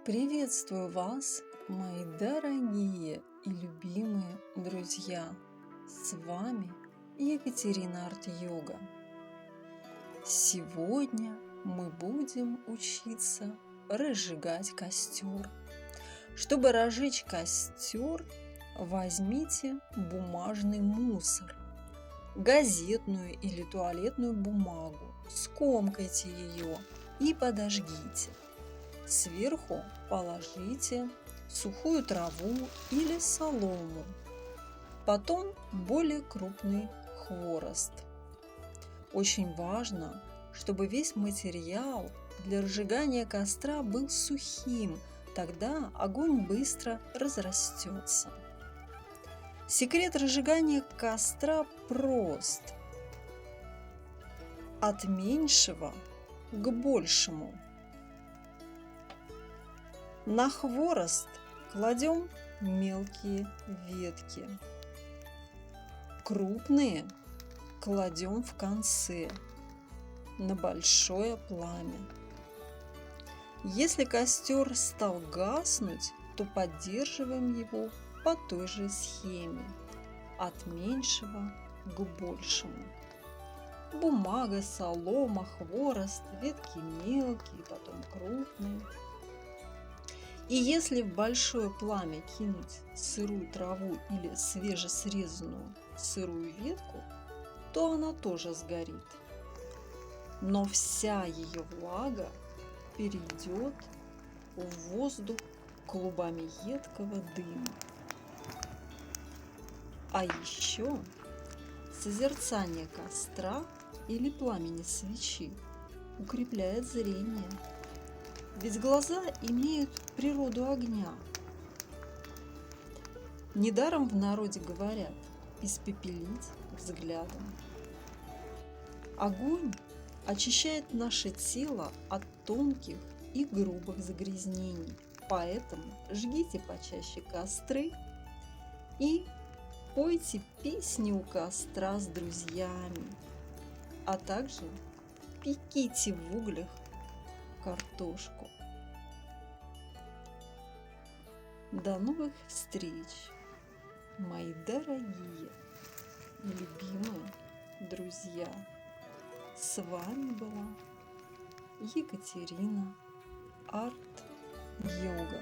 Приветствую вас, мои дорогие и любимые друзья! С вами Екатерина Арт-Йога. Сегодня мы будем учиться разжигать костер. Чтобы разжечь костер, возьмите бумажный мусор, газетную или туалетную бумагу, скомкайте ее и подожгите. Сверху положите сухую траву или солому, потом более крупный хворост. Очень важно, чтобы весь материал для разжигания костра был сухим, тогда огонь быстро разрастется. Секрет разжигания костра прост. От меньшего к большему. На хворост кладем мелкие ветки. Крупные кладем в конце, на большое пламя. Если костер стал гаснуть, то поддерживаем его по той же схеме, от меньшего к большему. Бумага, солома, хворост, ветки мелкие, потом крупные. И если в большое пламя кинуть сырую траву или свежесрезанную сырую ветку, то она тоже сгорит. Но вся ее влага перейдет в воздух клубами едкого дыма. А еще созерцание костра или пламени свечи укрепляет зрение. Ведь глаза имеют природу огня. Недаром в народе говорят «испепелить взглядом». Огонь очищает наше тело от тонких и грубых загрязнений. Поэтому жгите почаще костры и пойте песни у костра с друзьями, а также пеките в углях картошку. До новых встреч, мои дорогие и любимые друзья! С вами была Екатерина Арт-Йога.